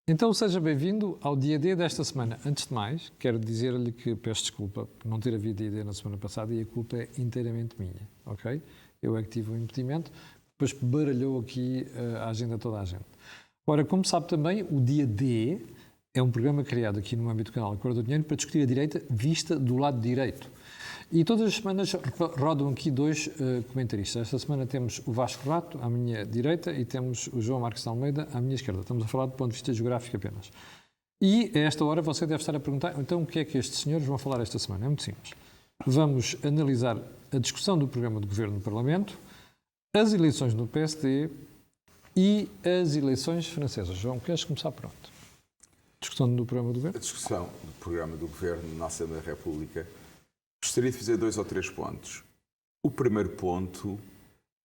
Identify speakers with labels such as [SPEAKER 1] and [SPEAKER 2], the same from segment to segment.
[SPEAKER 1] Então seja bem-vindo ao dia D desta semana. Antes de mais, quero dizer-lhe que peço desculpa por não ter havido dia D na semana passada e a culpa é inteiramente minha, ok? Eu é que tive um impedimento, depois baralhou aqui a agenda de toda a gente. Ora, como sabe também, o dia D é um programa criado aqui no âmbito do canal Acordo do Dinheiro para discutir a direita vista do lado direito. E todas as semanas rodam aqui dois comentaristas. Esta semana temos o Vasco Rato, à minha direita, e temos o João Marques de Almeida, à minha esquerda. Estamos a falar do ponto de vista geográfico apenas. E a esta hora você deve estar a perguntar, então o que é que estes senhores vão falar esta semana? É muito simples. Vamos analisar a discussão do programa de governo no Parlamento, as eleições no PSD e as eleições francesas. João, queres começar? Pronto. Discussão do programa do governo?
[SPEAKER 2] A discussão do programa do governo na Assembleia da República. Gostaria de fazer 2 ou 3 pontos. O primeiro ponto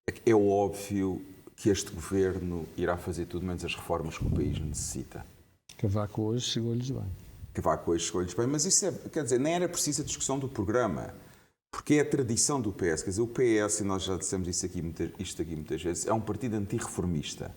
[SPEAKER 2] é que é óbvio que este governo irá fazer tudo menos as reformas que o país necessita.
[SPEAKER 1] Cavaco hoje chegou-lhes bem.
[SPEAKER 2] Cavaco hoje chegou-lhes bem, mas isso quer dizer, nem era preciso a discussão do programa, porque é a tradição do PS. Quer dizer, o PS, e nós já dissemos isto aqui muitas vezes, é um partido antirreformista.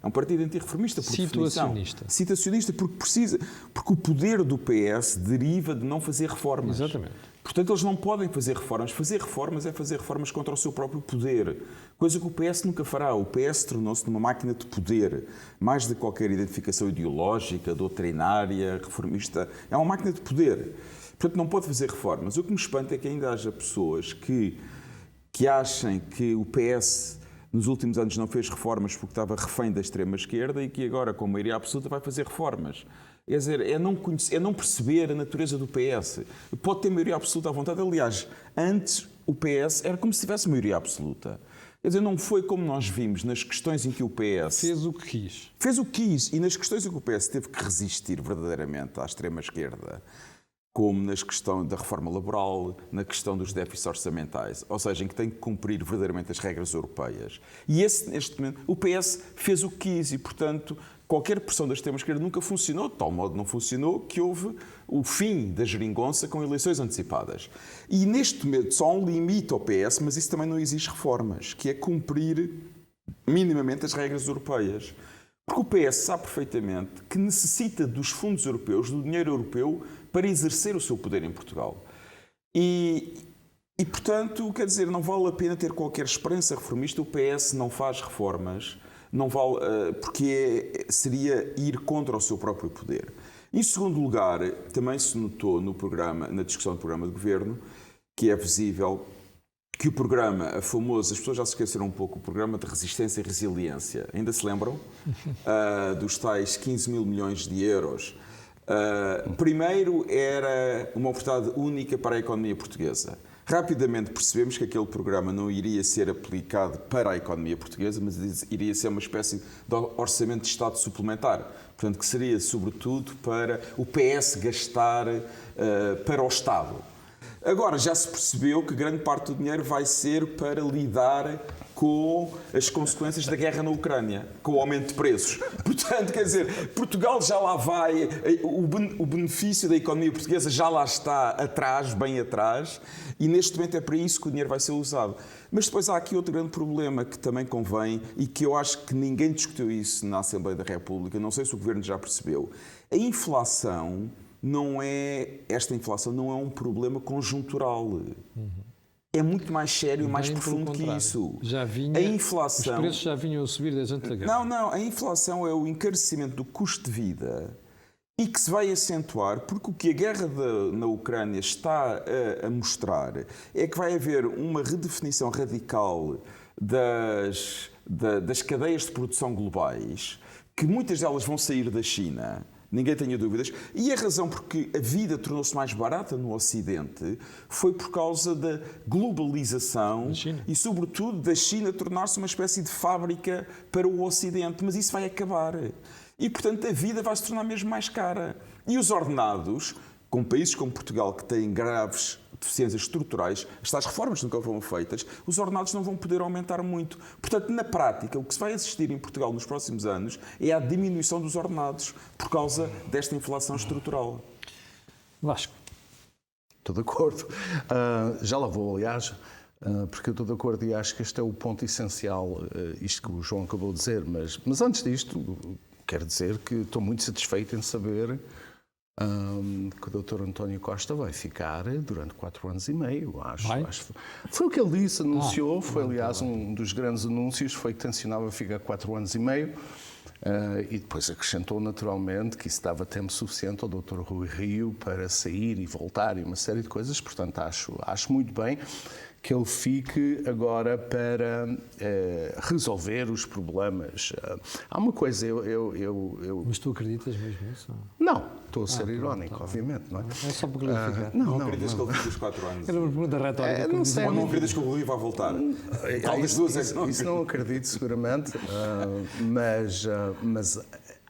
[SPEAKER 2] É um partido antirreformista por definição. Situacionista, porque o poder do PS deriva de não fazer reformas.
[SPEAKER 1] Exatamente.
[SPEAKER 2] Portanto, eles não podem fazer reformas. Fazer reformas é fazer reformas contra o seu próprio poder. Coisa que o PS nunca fará. O PS tornou-se numa máquina de poder. Mais de qualquer identificação ideológica, doutrinária, reformista. É uma máquina de poder. Portanto, não pode fazer reformas. O que me espanta é que ainda haja pessoas que achem que o PS nos últimos anos não fez reformas porque estava refém da extrema-esquerda e que agora, com maioria absoluta, vai fazer reformas. Quer dizer, é não perceber a natureza do PS. Pode ter maioria absoluta à vontade. Aliás, antes o PS era como se tivesse maioria absoluta. Quer dizer, não foi como nós vimos nas questões em que o PS...
[SPEAKER 1] Fez o que quis.
[SPEAKER 2] Fez o que quis. E nas questões em que o PS teve que resistir verdadeiramente à extrema-esquerda, como na questão da reforma laboral, na questão dos déficits orçamentais, ou seja, em que tem que cumprir verdadeiramente as regras europeias. E neste momento, o PS fez o que quis e, portanto, qualquer pressão da extrema-esquerda nunca funcionou, de tal modo não funcionou que houve o fim da geringonça com eleições antecipadas. E neste momento só há um limite ao PS, mas isso também não exige reformas, que é cumprir minimamente as regras europeias. Porque o PS sabe perfeitamente que necessita dos fundos europeus, do dinheiro europeu, para exercer o seu poder em Portugal. E, portanto, quer dizer, não vale a pena ter qualquer esperança reformista. O PS não faz reformas, não vale, porque seria ir contra o seu próprio poder. Em segundo lugar, também se notou no programa, na discussão do programa de governo, que é visível que o programa, a famoso, as pessoas já se esqueceram um pouco, o programa de resistência e resiliência, ainda se lembram? Dos tais 15 mil milhões de euros. Primeiro era uma oportunidade única para a economia portuguesa. Rapidamente percebemos que aquele programa não iria ser aplicado para a economia portuguesa, mas iria ser uma espécie de orçamento de Estado suplementar. Portanto, que seria sobretudo para o PS gastar para o Estado. Agora, já se percebeu que grande parte do dinheiro vai ser para lidar com as consequências da guerra na Ucrânia, com o aumento de preços. Portanto, quer dizer, Portugal já lá vai, o benefício da economia portuguesa já lá está atrás, bem atrás, e neste momento é para isso que o dinheiro vai ser usado. Mas depois há aqui outro grande problema que também convém, e que eu acho que ninguém discutiu isso na Assembleia da República, não sei se o Governo já percebeu. A inflação esta inflação não é um problema conjuntural. É muito mais sério e mais profundo que isso.
[SPEAKER 1] Já vinha,
[SPEAKER 2] a inflação,
[SPEAKER 1] os preços já vinham a subir desde antes da guerra.
[SPEAKER 2] Não. A inflação é o encarecimento do custo de vida e que se vai acentuar porque o que a guerra na Ucrânia está a mostrar é que vai haver uma redefinição radical das cadeias de produção globais, que muitas delas vão sair da China. Ninguém tenha dúvidas. E a razão porque a vida tornou-se mais barata no Ocidente foi por causa da globalização e, sobretudo, da China tornar-se uma espécie de fábrica para o Ocidente. Mas isso vai acabar. E, portanto, a vida vai se tornar mesmo mais cara. E os ordenados, com países como Portugal, que têm graves deficiências estruturais, estas reformas nunca foram feitas, os ordenados não vão poder aumentar muito. Portanto, na prática, o que se vai assistir em Portugal nos próximos anos é a diminuição dos ordenados por causa desta inflação estrutural.
[SPEAKER 1] Vasco.
[SPEAKER 3] Estou de acordo. Já lá vou, aliás, porque eu estou de acordo e acho que este é o ponto essencial, isto que o João acabou de dizer, mas antes disto, quero dizer que estou muito satisfeito em saber que o Dr. António Costa vai ficar durante 4 anos e meio, acho. Foi o que ele disse, anunciou, foi aliás um dos grandes anúncios, foi que tencionava ficar 4 anos e meio, e depois acrescentou naturalmente que isso dava tempo suficiente ao Dr. Rui Rio para sair e voltar e uma série de coisas, portanto acho muito bem que ele fique agora para resolver os problemas. Há uma coisa,
[SPEAKER 1] Mas tu acreditas mesmo nisso?
[SPEAKER 3] Não, estou a ser irónico, obviamente, não é?
[SPEAKER 1] É só para clarificar.
[SPEAKER 2] Não acreditas que ele fique os 4 anos?
[SPEAKER 1] Era uma pergunta retórica.
[SPEAKER 3] não sei.
[SPEAKER 2] Ou não acreditas que o Rui vai voltar? Qual das duas é que não
[SPEAKER 3] Isso não acredito, seguramente, mas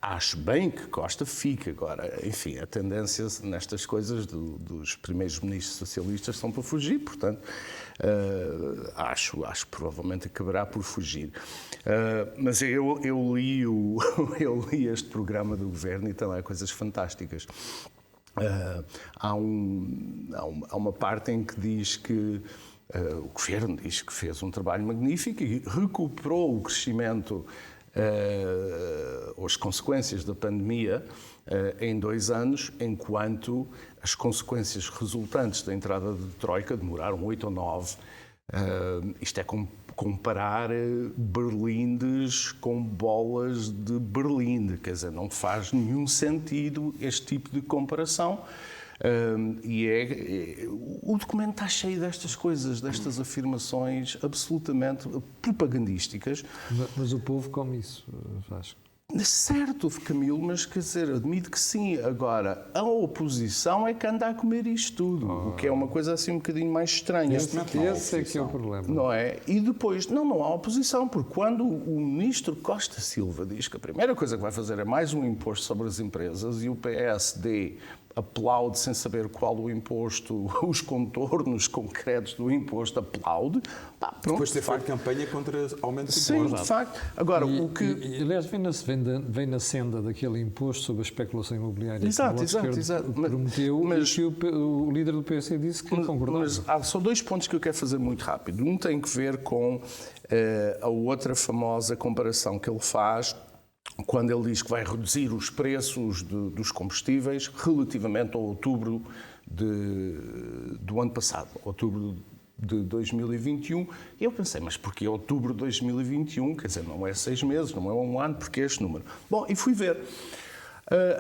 [SPEAKER 3] acho bem que Costa fique agora. Enfim, a tendência nestas coisas dos primeiros ministros socialistas são para fugir, portanto, acho que provavelmente acabará por fugir. Mas eu li este programa do governo e tem lá coisas fantásticas. Há uma parte em que diz que o governo diz que fez um trabalho magnífico e recuperou o crescimento, as consequências da pandemia em 2 anos, enquanto as consequências resultantes da entrada de Troika demoraram 8 ou 9. Isto é comparar berlindes com bolas de Berlim, quer dizer, não faz nenhum sentido este tipo de comparação. O documento está cheio destas coisas, destas afirmações absolutamente propagandísticas.
[SPEAKER 1] Mas o povo come isso, Vasco.
[SPEAKER 3] Certo, Camilo, mas quer dizer, admito que sim. Agora, a oposição é que anda a comer isto tudo, o que é uma coisa assim um bocadinho mais estranha.
[SPEAKER 1] Esse é que é o problema.
[SPEAKER 3] Não é? E depois, não há oposição, porque quando o ministro Costa Silva diz que a primeira coisa que vai fazer é mais um imposto sobre as empresas e o PSD aplaude sem saber qual o imposto, os contornos concretos do imposto, aplaude. Pronto,
[SPEAKER 2] depois de ter feito campanha contra aumento de
[SPEAKER 3] impostos. Sim, de facto. Agora,
[SPEAKER 1] aliás, vem na senda daquele imposto sobre a especulação imobiliária
[SPEAKER 3] exato,
[SPEAKER 1] que prometeu, mas que o líder do PS disse que concordava.
[SPEAKER 3] Mas há só 2 pontos que eu quero fazer muito rápido. Um tem que ver com a outra famosa comparação que ele faz quando ele diz que vai reduzir os preços dos combustíveis relativamente ao outubro do ano passado, outubro de 2021. E eu pensei, mas porquê outubro de 2021? Quer dizer, não é 6 meses, não é 1 ano, porque é este número? Bom, e fui ver.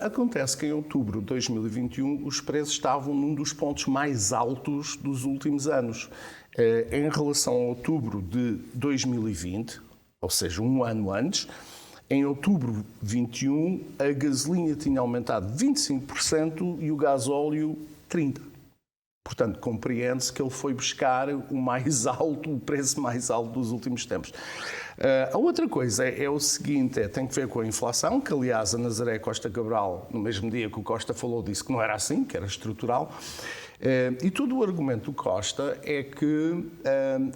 [SPEAKER 3] Acontece que em outubro de 2021 os preços estavam num dos pontos mais altos dos últimos anos. Em relação a outubro de 2020, ou seja, 1 ano antes, em outubro de 2021, a gasolina tinha aumentado 25% e o gasóleo 30%. Portanto, compreende-se que ele foi buscar o preço mais alto dos últimos tempos. A outra coisa é o seguinte, tem que ver com a inflação, que aliás a Nazaré Costa Cabral, no mesmo dia que o Costa falou, disse que não era assim, que era estrutural. E todo o argumento do Costa é que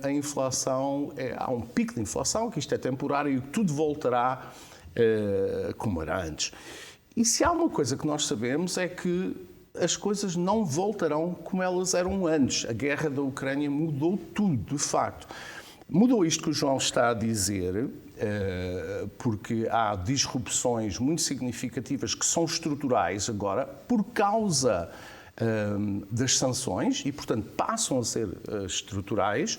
[SPEAKER 3] a inflação, há um pico de inflação, que isto é temporário e que tudo voltará como era antes. E se há uma coisa que nós sabemos é que as coisas não voltarão como elas eram antes. A guerra da Ucrânia mudou tudo, de facto. Mudou isto que o João está a dizer, porque há disrupções muito significativas que são estruturais agora por causa das sanções e, portanto, passam a ser estruturais.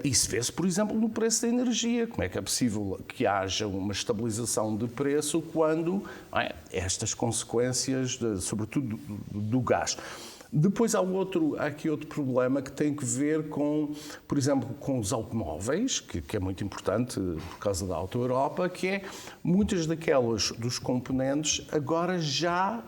[SPEAKER 3] Isso vê-se, por exemplo, no preço da energia. Como é que é possível que haja uma estabilização de preço quando estas consequências, sobretudo do gás? Depois há aqui outro problema que tem que ver com, por exemplo, com os automóveis, que é muito importante por causa da Auto Europa, que é muitas dos componentes agora já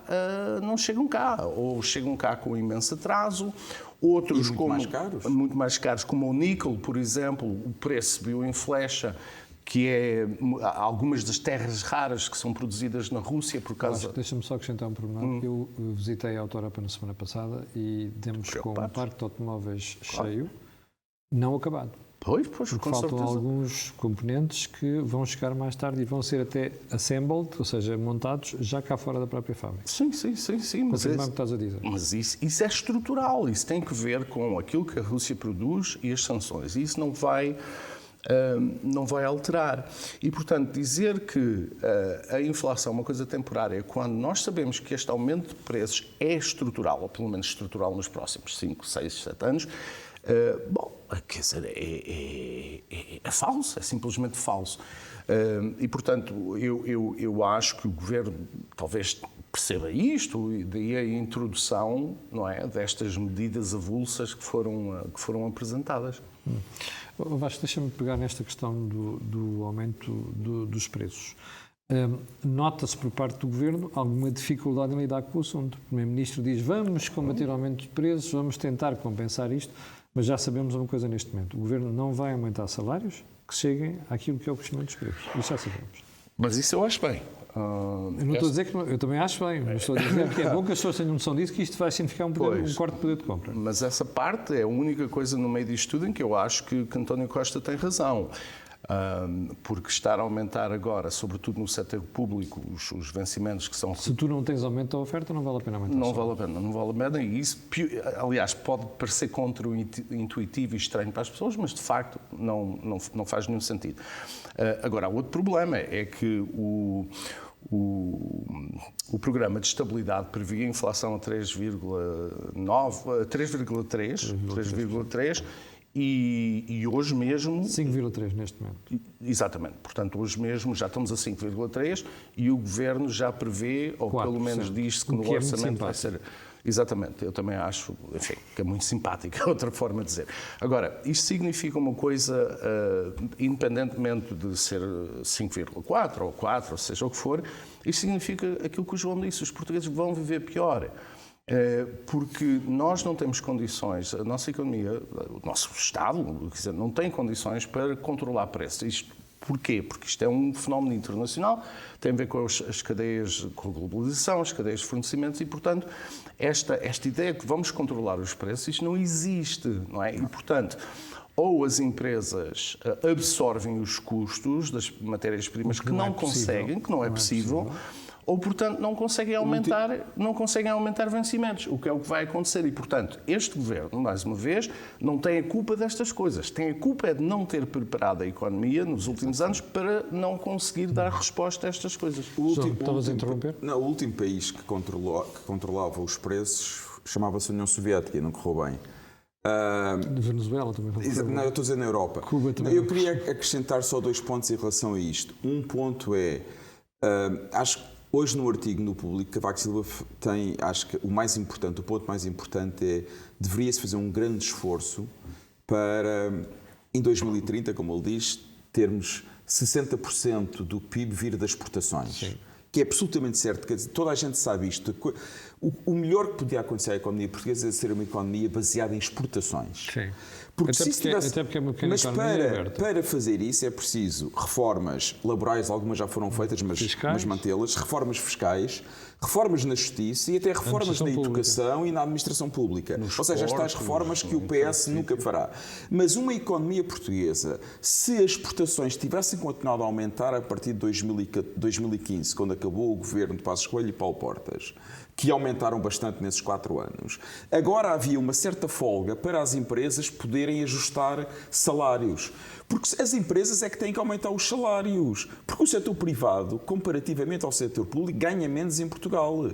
[SPEAKER 3] não chegam cá, ou chegam cá com imenso atraso. Outros muito mais caros, como o níquel, por exemplo, o preço subiu em flecha, que é algumas das terras raras que são produzidas na Rússia por causa...
[SPEAKER 1] Deixa-me só acrescentar um pormenor. Eu visitei a Auto Europa na semana passada e demos com um parque de automóveis cheio, não acabado.
[SPEAKER 3] Pois,
[SPEAKER 1] porque
[SPEAKER 3] com
[SPEAKER 1] faltam
[SPEAKER 3] certeza.
[SPEAKER 1] Alguns componentes que vão chegar mais tarde e vão ser até assembled, ou seja, montados já cá fora da própria fábrica.
[SPEAKER 3] Sim.
[SPEAKER 1] Mas é o que estás a dizer.
[SPEAKER 3] Mas isso é estrutural, isso tem que ver com aquilo que a Rússia produz e as sanções. Isso não vai não vai alterar. E, portanto, dizer que a inflação é uma coisa temporária, quando nós sabemos que este aumento de preços é estrutural, ou pelo menos estrutural nos próximos 5, 6, 7 anos, quer dizer, é falso, é simplesmente falso. E, portanto, eu acho que o Governo talvez perceba isto, e daí a introdução, não é, destas medidas avulsas que foram apresentadas.
[SPEAKER 1] Vasco, deixa-me pegar nesta questão do aumento dos preços. Nota-se por parte do Governo alguma dificuldade em lidar com o assunto. O Primeiro-Ministro diz, vamos combater o aumento de preços, vamos tentar compensar isto, mas já sabemos uma coisa neste momento. O Governo não vai aumentar salários que cheguem àquilo que é o crescimento dos preços. Isso já sabemos.
[SPEAKER 3] Mas isso eu acho bem.
[SPEAKER 1] Eu não estou a dizer que eu também acho bem, mas estou a dizer que é bom que as pessoas tenham noção disso, que isto vai significar um corte de poder de compra.
[SPEAKER 3] Mas essa parte é a única coisa no meio disto tudo em que eu acho que António Costa tem razão. Porque estar a aumentar agora, sobretudo no setor público, os vencimentos que são...
[SPEAKER 1] Se tu não tens aumento da oferta, não vale a pena aumentar.
[SPEAKER 3] Não vale a pena. E isso, aliás, pode parecer contra-intuitivo e estranho para as pessoas, mas de facto não faz nenhum sentido. Agora, há outro problema, é que o programa de estabilidade previa inflação a 3,3 e hoje mesmo...
[SPEAKER 1] 5,3 neste momento.
[SPEAKER 3] Exatamente. Portanto, hoje mesmo já estamos a 5,3 e o Governo já prevê, ou 4%. Pelo menos diz-se que no orçamento vai ser... Exatamente. Eu também acho, enfim, que é muito simpático, é outra forma de dizer. Agora, isto significa uma coisa, independentemente de ser 5,4 ou 4, ou seja o que for, isto significa aquilo que o João disse, os portugueses vão viver pior. Porque nós não temos condições, a nossa economia, o nosso Estado, quer dizer, não tem condições para controlar preços. Isto porquê? Porque isto é um fenómeno internacional, tem a ver com as cadeias, com a globalização, as cadeias de fornecimentos e, portanto, esta ideia que vamos controlar os preços, isto não existe, não é? E, portanto, ou as empresas absorvem os custos das matérias-primas que não conseguem, que não é possível, ou, portanto, não conseguem aumentar vencimentos, o que é o que vai acontecer. E, portanto, este Governo, mais uma vez, não tem a culpa destas coisas. Tem a culpa de não ter preparado a economia nos últimos anos para não conseguir dar resposta a estas coisas.
[SPEAKER 1] Estavas a interromper?
[SPEAKER 2] Não, o último país que controlava os preços chamava-se União Soviética e não correu bem.
[SPEAKER 1] De Venezuela também
[SPEAKER 2] não, eu estou a dizer na Europa.
[SPEAKER 1] Cuba também.
[SPEAKER 2] Eu queria acrescentar só 2 pontos em relação a isto. Um ponto é, acho que hoje no artigo no Público, Cavaco Silva tem, acho que o ponto mais importante é, deveria-se fazer um grande esforço para, em 2030, como ele diz, termos 60% do PIB vir das exportações. Sim. Que é absolutamente certo, quer dizer, toda a gente sabe isto. O melhor que podia acontecer à economia portuguesa é ser uma economia baseada em exportações.
[SPEAKER 1] Sim.
[SPEAKER 2] Porque
[SPEAKER 1] até porque é uma pequena economia aberta.
[SPEAKER 2] Para fazer isso é preciso reformas laborais, algumas já foram feitas, mas mantê-las, reformas fiscais, reformas na justiça e até reformas na educação e na administração pública. Ou seja, as tais reformas que o PS nunca fará. Mas uma economia portuguesa, se as exportações tivessem continuado a aumentar a partir de 2015, quando acabou o governo de Passos Coelho e Paulo Portas, que aumentaram bastante nesses 4 anos. Agora havia uma certa folga para as empresas poderem ajustar salários. Porque as empresas é que têm que aumentar os salários. Porque o setor privado, comparativamente ao setor público, ganha menos em Portugal.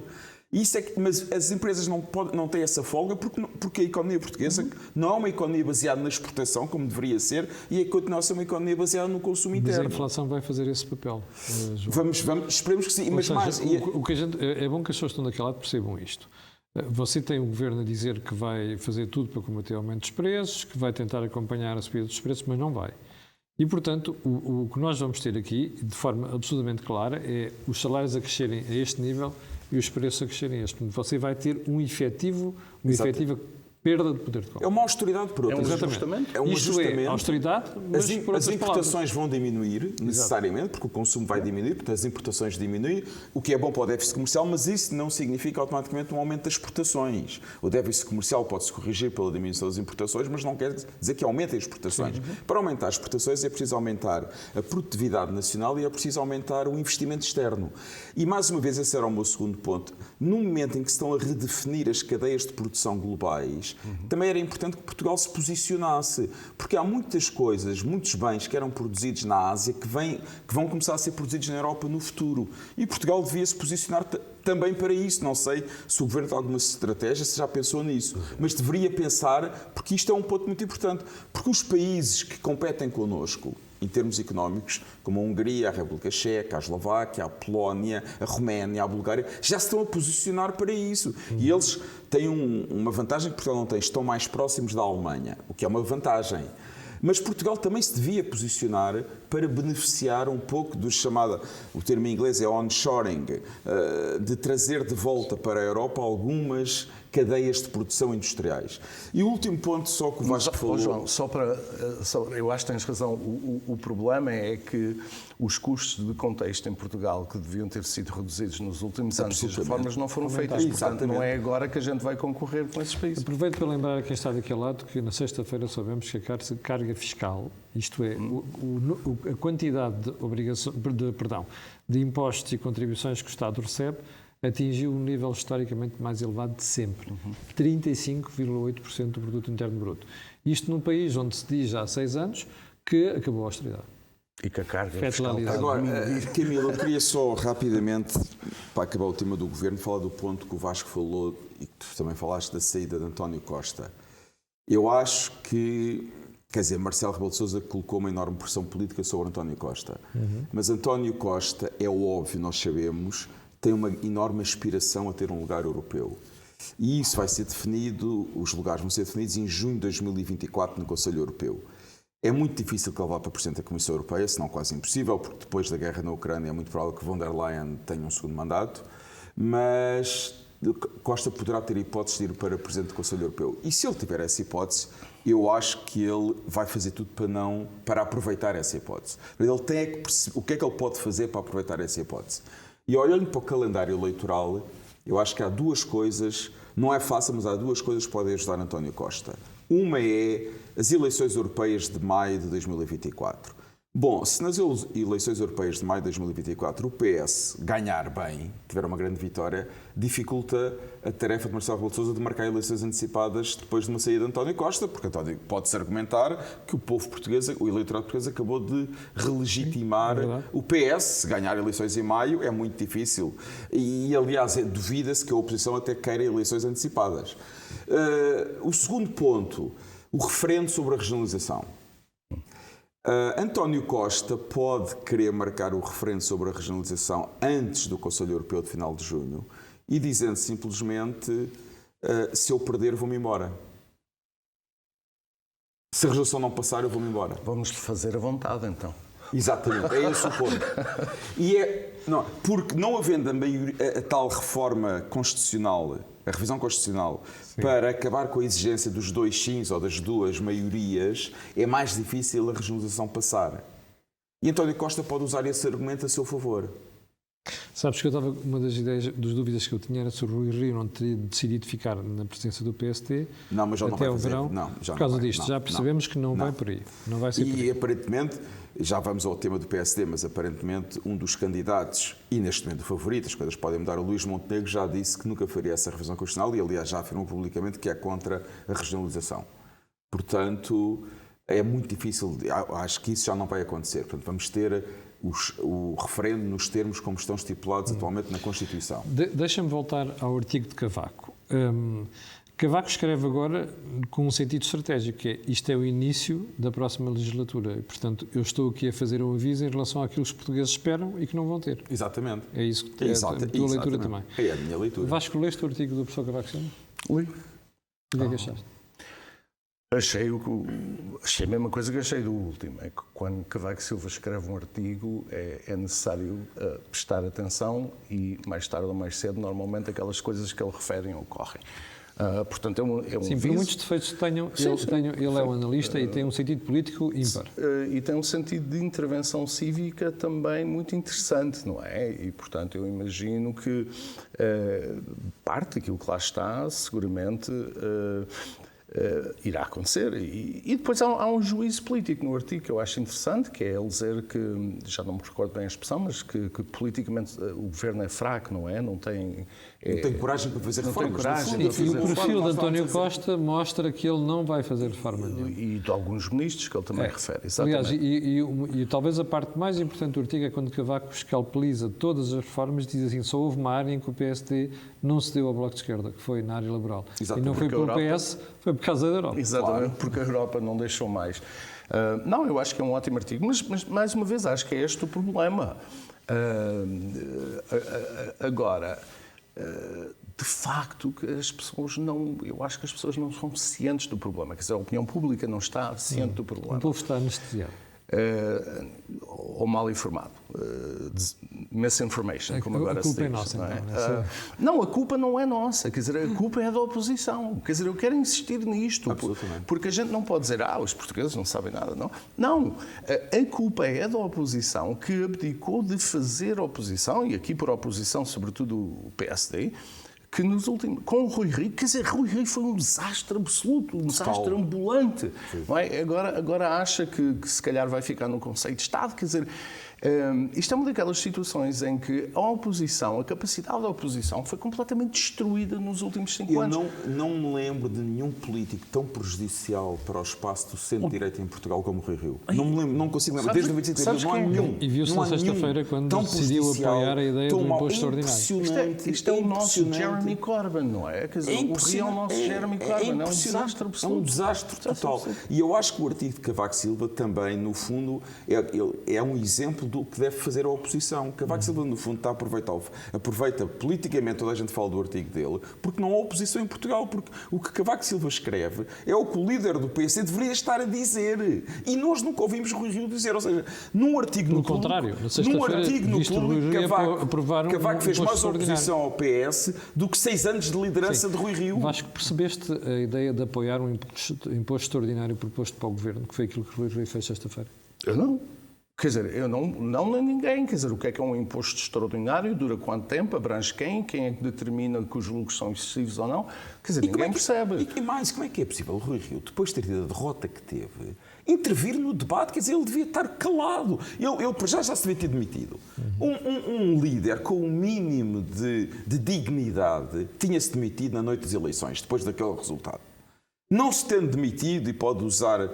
[SPEAKER 2] Mas as empresas não têm essa folga porque a economia portuguesa não é uma economia baseada na exportação, como deveria ser, e continua a ser uma economia baseada no consumo interno.
[SPEAKER 1] Mas a inflação vai fazer esse papel, João.
[SPEAKER 2] Vamos, esperemos que sim. Mas mais,
[SPEAKER 1] é bom que as pessoas que estão daquele lado percebam isto. Você tem o Governo a dizer que vai fazer tudo para combater o aumento dos preços, que vai tentar acompanhar a subida dos preços, mas não vai. E, portanto, o que nós vamos ter aqui, de forma absolutamente clara, é os salários a crescerem a este nível e os preços a crescerem a este. Você vai ter uma efetiva perda de poder de compra.
[SPEAKER 2] É uma austeridade por outra.
[SPEAKER 1] Exatamente.
[SPEAKER 2] É um ajustamento.
[SPEAKER 1] É austeridade, mas por
[SPEAKER 2] as importações
[SPEAKER 1] palavras.
[SPEAKER 2] vão diminuir, necessariamente, porque o consumo vai diminuir, portanto as importações diminuem, o que é bom para o déficit comercial, mas isso não significa automaticamente um aumento das exportações. O déficit comercial pode-se corrigir pela diminuição das importações, mas não quer dizer que aumentem as exportações. Sim. Para aumentar as exportações é preciso aumentar a produtividade nacional e é preciso aumentar o investimento externo. E, mais uma vez, esse era o meu segundo ponto. No momento em que se estão a redefinir as cadeias de produção globais, também era importante que Portugal se posicionasse, porque há muitas coisas, muitos bens que eram produzidos na Ásia que vão começar a ser produzidos na Europa no futuro. E Portugal devia se posicionar também para isso. Não sei se o Governo tem alguma estratégia, se já pensou nisso, mas deveria pensar, porque isto é um ponto muito importante, porque os países que competem connosco, em termos económicos, como a Hungria, a República Checa, a Eslováquia, a Polónia, a Roménia, a Bulgária, já se estão a posicionar para isso. E eles têm uma vantagem que Portugal não tem, estão mais próximos da Alemanha, o que é uma vantagem. Mas Portugal também se devia posicionar para beneficiar um pouco do chamado, o termo em inglês é onshoring, de trazer de volta para a Europa algumas cadeias de produção industriais. E o último ponto só que o Vasco falou...
[SPEAKER 3] João, eu acho que tens razão. O problema é que os custos de contexto em Portugal, que deviam ter sido reduzidos nos últimos anos, e as reformas não foram feitas. Portanto, não é agora que a gente vai concorrer com esses países.
[SPEAKER 1] Aproveito para lembrar a quem está daquele lado que na sexta-feira soubemos que a carga fiscal, isto é, a quantidade de impostos e contribuições que o Estado recebe, atingiu um nível historicamente mais elevado de sempre, 35,8% do produto interno bruto. Isto num país onde se diz há 6 anos que acabou a austeridade.
[SPEAKER 3] E que a carga fiscal...
[SPEAKER 2] Agora, Camilo, eu queria só rapidamente, para acabar o tema do Governo, falar do ponto que o Vasco falou e que tu também falaste da saída de António Costa. Eu acho que, quer dizer, Marcelo Rebelo de Sousa colocou uma enorme pressão política sobre António Costa. Mas António Costa, é óbvio, nós sabemos, tem uma enorme aspiração a ter um lugar europeu. E isso vai ser definido, os lugares vão ser definidos em junho de 2024 no Conselho Europeu. É muito difícil que ele vá para Presidente da Comissão Europeia, se não quase impossível, porque depois da guerra na Ucrânia é muito provável que von der Leyen tenha um segundo mandato, mas Costa poderá ter hipótese de ir para Presidente do Conselho Europeu. E se ele tiver essa hipótese, eu acho que ele vai fazer tudo para aproveitar essa hipótese. Ele tem que perceber o que é que ele pode fazer para aproveitar essa hipótese. E olhando para o calendário eleitoral, eu acho que há duas coisas, não é fácil, mas há duas coisas que podem ajudar António Costa. Uma é as eleições europeias de maio de 2024. Bom, se nas eleições europeias de maio de 2024 o PS ganhar bem, tiver uma grande vitória, dificulta a tarefa de Marcelo Rebelo de Sousa de marcar eleições antecipadas depois de uma saída de António Costa, porque pode-se argumentar que o povo português, o eleitorado português, acabou de relegitimar o PS. Se ganhar eleições em maio é muito difícil. E, aliás, duvida-se que a oposição até queira eleições antecipadas. O segundo ponto, o referendo sobre a regionalização. António Costa pode querer marcar o referendo sobre a regionalização antes do Conselho Europeu de final de junho e dizendo simplesmente se eu perder vou-me embora. Se a resolução não passar eu vou-me embora.
[SPEAKER 3] Vamos fazer a vontade então.
[SPEAKER 2] Exatamente, é esse o ponto. Porque não havendo a tal reforma constitucional, a revisão constitucional, sim, para acabar com a exigência dos 2 sims ou das 2 maiorias, é mais difícil a regionalização passar. E António Costa pode usar esse argumento a seu favor.
[SPEAKER 1] Sabes que uma das dúvidas que eu tinha era se o Rui Rio não teria decidido ficar na presença do PST até o verão, por causa disto. Já percebemos que não vai por aí. Não vai ser por aí.
[SPEAKER 2] E aparentemente, já vamos ao tema do PSD, mas aparentemente um dos candidatos, e neste momento o favorito, as coisas podem mudar, o Luís Montenegro já disse que nunca faria essa revisão constitucional e aliás já afirmou publicamente que é contra a regionalização. Portanto, é muito difícil, acho que isso já não vai acontecer. Portanto, vamos ter o referendo nos termos como estão estipulados atualmente na Constituição.
[SPEAKER 1] Deixa-me voltar ao artigo de Cavaco. Cavaco escreve agora com um sentido estratégico, que é isto é o início da próxima legislatura. E, portanto, eu estou aqui a fazer um aviso em relação àquilo que os portugueses esperam e que não vão ter.
[SPEAKER 2] Exatamente.
[SPEAKER 1] É isso que é a tua leitura também.
[SPEAKER 2] É a minha leitura.
[SPEAKER 1] Vasco, leste o artigo do professor Cavaco Silva?
[SPEAKER 3] Li.
[SPEAKER 1] O que é que achaste?
[SPEAKER 3] Achei a mesma coisa que achei do último. É que quando Cavaco Silva escreve um artigo é necessário prestar atenção e mais tarde ou mais cedo, normalmente, aquelas coisas que ele refere ocorrem. Portanto, é um
[SPEAKER 1] sim, por muitos defeitos que tenham, ele é um analista e tem um sentido político ímpar.
[SPEAKER 3] E tem um sentido de intervenção cívica também muito interessante, não é? E, portanto, eu imagino que parte daquilo que lá está, seguramente, irá acontecer. E depois há um juízo político no artigo que eu acho interessante, que é ele dizer que, já não me recordo bem a expressão, mas que politicamente o governo é fraco, não é? Não tem
[SPEAKER 2] coragem para fazer
[SPEAKER 3] não tem
[SPEAKER 2] reformas.
[SPEAKER 3] coragem
[SPEAKER 1] E
[SPEAKER 3] para fazer
[SPEAKER 1] o perfil de
[SPEAKER 2] reformas,
[SPEAKER 1] António
[SPEAKER 2] vamos dizer.
[SPEAKER 1] Costa mostra que ele não vai fazer reforma nenhuma.
[SPEAKER 3] e de alguns ministros que ele também refere. Exatamente.
[SPEAKER 1] Aliás, e talvez a parte mais importante do artigo é quando Cavaco escalpeliza todas as reformas, diz assim, só houve uma área em que o PSD não se deu ao Bloco de Esquerda, que foi na área laboral.
[SPEAKER 2] Exato,
[SPEAKER 1] E não foi
[SPEAKER 3] porque
[SPEAKER 1] pelo
[SPEAKER 3] a Europa-
[SPEAKER 1] PS, foi por causa da Europa.
[SPEAKER 3] Exatamente, porque a Europa não deixou mais. Não, eu acho que é um ótimo artigo, mas mais uma vez, acho que é este o problema. Agora, de facto, que as pessoas não. Eu acho que as pessoas não são cientes do problema. Quer dizer, a opinião pública não está ciente do
[SPEAKER 1] O
[SPEAKER 3] problema.
[SPEAKER 1] povo está anestesiado.
[SPEAKER 3] Ou mal informado. Misinformation, como agora se diz.
[SPEAKER 1] A culpa é nossa,
[SPEAKER 3] não é?
[SPEAKER 1] então.
[SPEAKER 3] Não, a culpa não é nossa. Quer dizer, a culpa é da oposição. Quer dizer, eu quero insistir nisto.
[SPEAKER 2] Absolutamente.
[SPEAKER 3] Porque a gente não pode dizer, os portugueses não sabem nada. Não, não. A culpa é da oposição que abdicou de fazer oposição, e aqui por oposição, sobretudo o PSD, que nos últimos. Com o Rui Rio, quer dizer, Rui Rio foi um desastre absoluto, um desastre ambulante. Não é? Agora acha que se calhar vai ficar no Conselho de Estado, quer dizer. Isto é uma daquelas situações em que a oposição, a capacidade da oposição foi completamente destruída nos últimos 5 anos.
[SPEAKER 2] Eu não me lembro de nenhum político tão prejudicial para o espaço do centro-direita em Portugal como o Rui Rio. Não me lembro, não consigo lembrar. Desde 95 de abril não há nenhum.
[SPEAKER 1] E viu-se
[SPEAKER 2] não
[SPEAKER 1] na
[SPEAKER 2] há nenhum
[SPEAKER 1] sexta-feira quando
[SPEAKER 2] tão
[SPEAKER 1] decidiu
[SPEAKER 2] prejudicial,
[SPEAKER 1] apoiar a ideia
[SPEAKER 2] tão
[SPEAKER 1] do
[SPEAKER 2] mau.
[SPEAKER 1] imposto extraordinário.
[SPEAKER 3] Isto é o nosso
[SPEAKER 2] impressionante.
[SPEAKER 3] Jeremy Corbyn, não é? Quer dizer, o Rio é o nosso Jeremy Corbyn. É um desastre absoluto.
[SPEAKER 2] É um desastre total. E eu acho que o artigo de Cavaco Silva também, no fundo, é um exemplo do que deve fazer a oposição. Cavaco Silva, no fundo, aproveita politicamente, toda a gente fala do artigo dele, porque não há oposição em Portugal, porque o que Cavaco Silva escreve é o que o líder do PSD deveria estar a dizer. E nós nunca ouvimos Rui Rio dizer. Ou seja, num artigo
[SPEAKER 1] Pelo
[SPEAKER 2] no Público,
[SPEAKER 1] contrário, na
[SPEAKER 2] num
[SPEAKER 1] sexta-feira,
[SPEAKER 2] artigo no
[SPEAKER 1] visto o Rui
[SPEAKER 2] Público,
[SPEAKER 1] Rio aprovar
[SPEAKER 2] Cavaco fez
[SPEAKER 1] imposto
[SPEAKER 2] mais oposição
[SPEAKER 1] extraordinário.
[SPEAKER 2] ao PS do que 6 anos de liderança de Rui Rio.
[SPEAKER 1] Vasco, percebeste a ideia de apoiar um imposto extraordinário proposto para o Governo, que foi aquilo que Rui Rio fez sexta-feira?
[SPEAKER 3] Eu não. Quer dizer, eu não nem ninguém. Quer dizer, o que é um imposto extraordinário? Dura quanto tempo? Abrange quem? Quem é que determina que os lucros são excessivos ou não? Quer dizer, ninguém percebe.
[SPEAKER 2] E mais, como é que é possível o Rui Rio, depois de ter tido a derrota que teve, intervir no debate? Quer dizer, ele devia estar calado. Ele já se devia ter demitido. Um líder com o mínimo de dignidade tinha-se demitido na noite das eleições, depois daquele resultado. Não se tendo demitido, e pode usar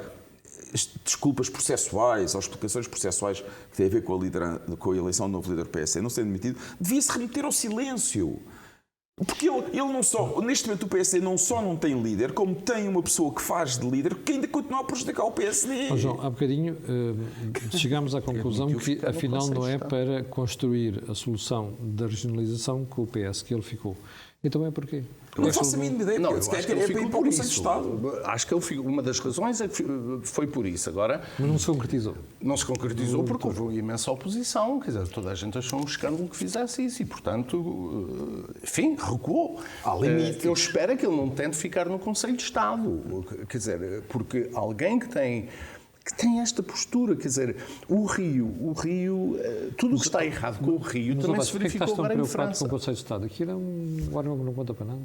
[SPEAKER 2] desculpas processuais ou explicações processuais que têm a ver com a eleição do novo líder do PS, não se tendo demitido, devia-se remeter ao silêncio. Porque ele não só, neste momento o PSD não só não tem líder, como tem uma pessoa que faz de líder que ainda continua a prejudicar o PSD.
[SPEAKER 1] Oh, João, há bocadinho chegámos à conclusão que afinal não é para construir a solução da regionalização com o PS que ele ficou. Então é porquê?
[SPEAKER 2] Não faço a mínima ideia.
[SPEAKER 3] Não, eu acho que ele
[SPEAKER 2] é para
[SPEAKER 3] ficou
[SPEAKER 2] ir para o
[SPEAKER 3] por
[SPEAKER 2] Conselho de
[SPEAKER 3] isso.
[SPEAKER 2] Estado.
[SPEAKER 3] Acho que uma das razões é que foi por isso. Agora,
[SPEAKER 1] Mas não se concretizou.
[SPEAKER 3] não se concretizou porque houve uma imensa oposição. Quer dizer, toda a gente achou um escândalo que fizesse isso e, portanto, enfim, recuou.
[SPEAKER 2] Há limite.
[SPEAKER 3] Eu espero que ele não tente ficar no Conselho de Estado. Quer dizer, porque alguém que tem esta postura, quer dizer, o Rio, tudo o que está errado com o Rio também se verificou agora em
[SPEAKER 1] com o
[SPEAKER 3] França.
[SPEAKER 1] Conselho de Estado? Aquilo é um órgão que não conta para nada.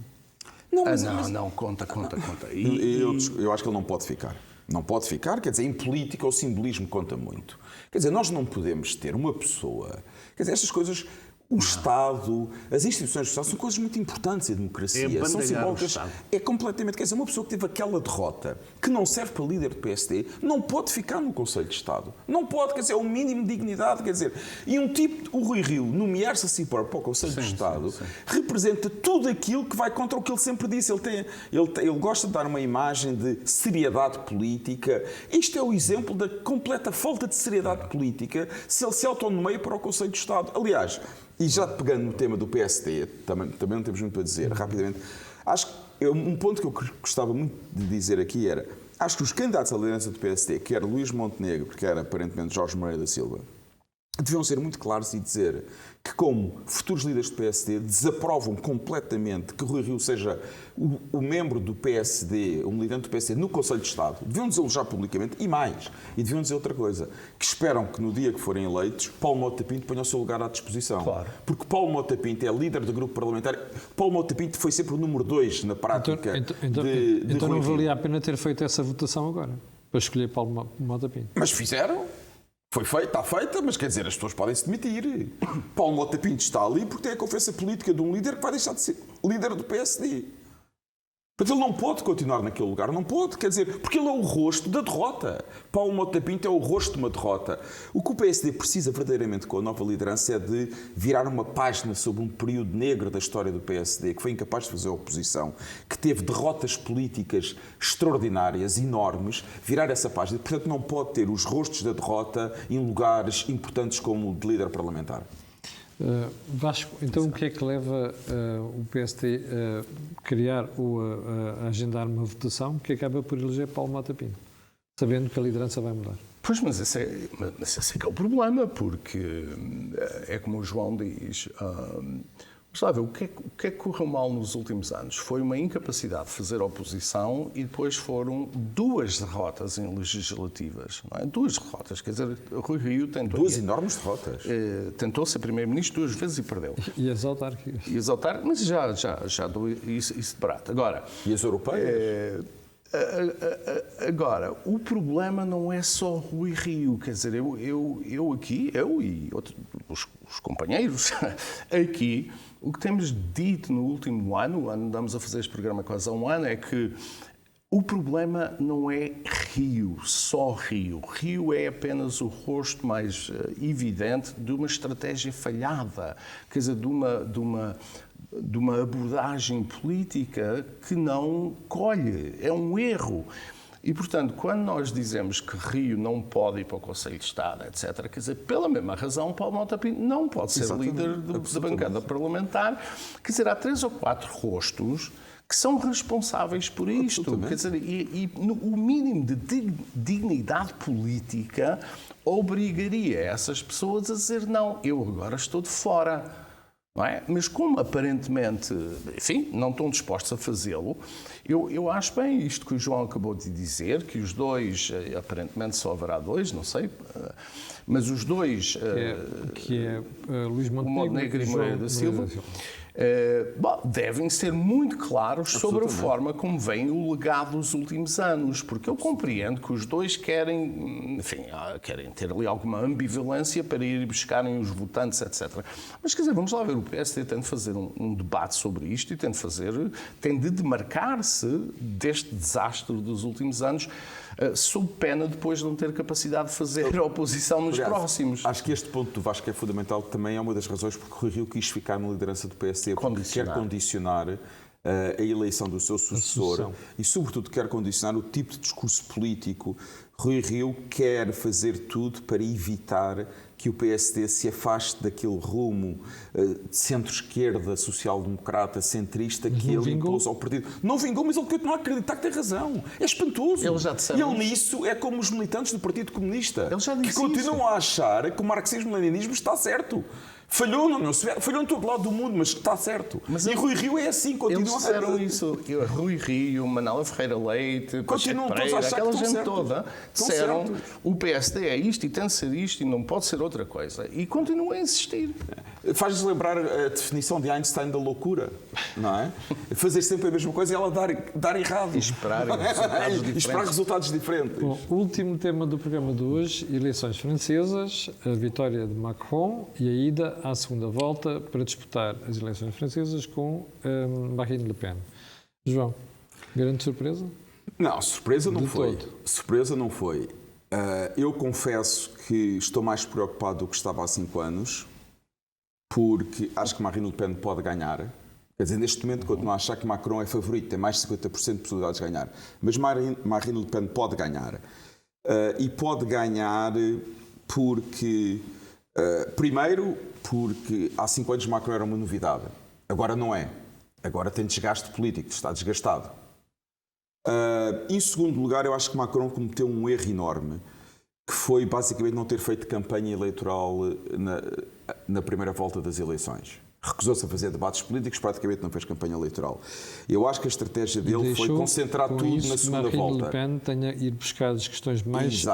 [SPEAKER 3] Não, conta.
[SPEAKER 2] Eu acho que ele não pode ficar. Não pode ficar, quer dizer, em política o simbolismo conta muito. Quer dizer, nós não podemos ter uma pessoa... Quer dizer, estas coisas... O Estado, as instituições do Estado são coisas muito importantes em democracia. São simbólicas. É completamente. Quer dizer, uma pessoa que teve aquela derrota, que não serve para líder do PSD, não pode ficar no Conselho de Estado. Não pode, quer dizer, é o mínimo de dignidade. Quer dizer, e um tipo, o Rui Rio, nomear-se a si próprio para o Conselho de Estado, representa tudo aquilo que vai contra o que ele sempre disse. Ele gosta de dar uma imagem de seriedade política. Isto é o exemplo da completa falta de seriedade política se ele se autonomeia para o Conselho de Estado. Aliás, e já pegando no tema do PSD, também não temos muito para dizer, rapidamente, acho que um ponto que eu gostava muito de dizer aqui era, acho que os candidatos à liderança do PSD, quer Luís Montenegro, quer aparentemente Jorge Moreira da Silva, deviam ser muito claros e dizer que, como futuros líderes do PSD, desaprovam completamente que Rui Rio seja o membro do PSD, o militante do PSD no Conselho de Estado. Deviam dizê-lo já publicamente e mais. E deviam dizer outra coisa, que esperam que no dia que forem eleitos, Paulo Mota Pinto ponha o seu lugar à disposição.
[SPEAKER 3] Claro.
[SPEAKER 2] Porque Paulo Mota Pinto é líder do grupo parlamentar. Paulo Mota Pinto foi sempre o número 2 na prática de
[SPEAKER 1] Então
[SPEAKER 2] Rui
[SPEAKER 1] não
[SPEAKER 2] Rio.
[SPEAKER 1] valia a pena ter feito essa votação agora, para escolher Paulo Mota Pinto.
[SPEAKER 2] Mas fizeram. Foi feita, está feita, mas quer dizer, as pessoas podem se demitir. Paulo Mota Pinto está ali porque tem a confiança política de um líder que vai deixar de ser líder do PSD. Portanto, ele não pode continuar naquele lugar, não pode, quer dizer, porque ele é o rosto da derrota. Paulo Mota Pinto é o rosto de uma derrota. O que o PSD precisa verdadeiramente com a nova liderança é de virar uma página sobre um período negro da história do PSD, que foi incapaz de fazer oposição, que teve derrotas políticas extraordinárias, enormes, virar essa página. Portanto, não pode ter os rostos da derrota em lugares importantes como o de líder parlamentar.
[SPEAKER 1] Vasco, então o que é que leva o PSD a criar ou a agendar uma votação que acaba por eleger Paulo Mota Pinto, sabendo que a liderança vai mudar?
[SPEAKER 3] Pois, mas esse é que é o problema, porque é como o João diz. Vamos lá ver, o que é que correu mal nos últimos anos? Foi uma incapacidade de fazer oposição e depois foram 2 derrotas em legislativas. Não é? 2 derrotas, quer dizer, Rui Rio tentou...
[SPEAKER 2] 2 enormes derrotas.
[SPEAKER 3] Tentou ser primeiro-ministro 2 vezes e perdeu.
[SPEAKER 1] E as autárquicas?
[SPEAKER 3] E as autárquicas, mas já dou isso de barato. Agora...
[SPEAKER 2] E as europeias?
[SPEAKER 3] Agora, o problema não é só Rui Rio, quer dizer, eu e os companheiros aqui, o que temos dito no último ano, andamos a fazer este programa quase há um ano, é que o problema não é Rio, só Rio. Rio é apenas o rosto mais evidente de uma estratégia falhada, quer dizer, de uma abordagem política que não colhe. É um erro. E, portanto, quando nós dizemos que Rio não pode ir para o Conselho de Estado, etc., quer dizer, pela mesma razão, Paulo Mota Pinto não pode ser líder da bancada parlamentar. Quer dizer, há 3 ou 4 rostos que são responsáveis por isto. Quer dizer, o mínimo de dignidade política obrigaria essas pessoas a dizer não, eu agora estou de fora. Não é? Mas como aparentemente, enfim, não estão dispostos a fazê-lo, eu acho bem isto que o João acabou de dizer, que os 2, aparentemente só haverá 2, não sei, mas os 2...
[SPEAKER 1] Que é Luís
[SPEAKER 3] Montenegro e Moreira da Silva. Devem ser muito claros sobre a forma como vem o legado dos últimos anos, porque eu compreendo que os 2 querem ter ali alguma ambivalência para ir buscarem os votantes, etc. Mas, quer dizer, vamos lá ver, o PSD tem de fazer um debate sobre isto e tem de demarcar-se deste desastre dos últimos anos, sob pena depois de não ter capacidade de fazer a oposição nos próximos.
[SPEAKER 2] Acho que este ponto do Vasco é fundamental, também é uma das razões porque Rui Rio quis ficar na liderança do PSD, porque quer condicionar a eleição do seu sucessor e, sobretudo, quer condicionar o tipo de discurso político. Rui Rio quer fazer tudo para evitar que o PSD se afaste daquele rumo de centro-esquerda, social-democrata, centrista que ele impôs ao partido. Não vingou, mas ele continua a acreditar que tem razão. É espantoso.
[SPEAKER 3] Eles já disseram
[SPEAKER 2] e ele nisso é como os militantes do Partido Comunista,
[SPEAKER 3] ele já disse
[SPEAKER 2] que continuam a achar que o marxismo-leninismo está certo. Falhou na União Soviética, falhou em todo lado do mundo, mas está certo. E Rui Rio é assim, continua
[SPEAKER 3] eles disseram isso. Rui Rio, Manuela Ferreira Leite, Pacheco Pereira, aquela gente toda, disseram o PSD é isto e tem de ser isto e não pode ser outra coisa. E continua a insistir.
[SPEAKER 2] Faz-nos lembrar a definição de Einstein da loucura, não é? Fazer sempre a mesma coisa e ela dar errado.
[SPEAKER 3] E esperar resultados diferentes.
[SPEAKER 1] Bom, o último tema do programa de hoje, eleições francesas, a vitória de Macron e a ida à segunda volta para disputar as eleições francesas com Marine Le Pen. João, grande surpresa?
[SPEAKER 2] Não, surpresa não foi.
[SPEAKER 1] Todo.
[SPEAKER 2] Surpresa não foi. Eu confesso que estou mais preocupado do que estava há 5 anos, porque acho que Marine Le Pen pode ganhar. Quer dizer, neste momento continuo a achar que Macron é favorito, tem mais de 50% de possibilidades de ganhar. Mas Marine Le Pen pode ganhar. E pode ganhar porque... primeiro, porque há 5 anos Macron era uma novidade. Agora não é. Agora tem desgaste político, está desgastado. Em segundo lugar, eu acho que Macron cometeu um erro enorme, que foi basicamente não ter feito campanha eleitoral na primeira volta das eleições. Recusou-se a fazer debates políticos, praticamente não fez campanha eleitoral. Eu acho que a estratégia dele foi concentrar tudo na segunda volta.
[SPEAKER 1] Marine Le Pen tenha ir buscar as questões mais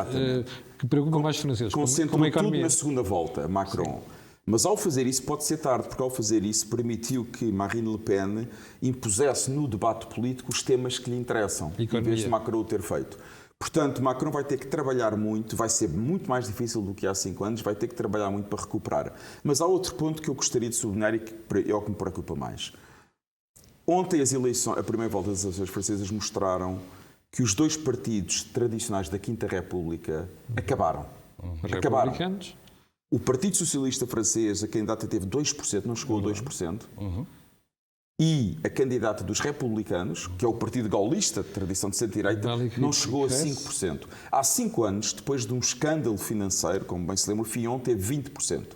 [SPEAKER 1] que preocupam mais os franceses.
[SPEAKER 2] Concentrou tudo na segunda volta, Macron. Sim. Mas ao fazer isso, pode ser tarde, porque ao fazer isso permitiu que Marine Le Pen impusesse no debate político os temas que lhe interessam, em vez de Macron o ter feito. Portanto, Macron vai ter que trabalhar muito, vai ser muito mais difícil do que há 5 anos, vai ter que trabalhar muito para recuperar. Mas há outro ponto que eu gostaria de sublinhar e que é o que me preocupa mais. Ontem a primeira volta das eleições francesas mostraram que os 2 partidos tradicionais da Quinta República acabaram.
[SPEAKER 1] Republicanos.
[SPEAKER 2] O Partido Socialista Francês, a candidata teve 2%, não chegou a 2%. E a candidata dos republicanos, que é o Partido Gaulista, de tradição de centro-direita, não chegou a 5%. Há 5 anos, depois de um escândalo financeiro, como bem se lembra, o Fillon teve 20%.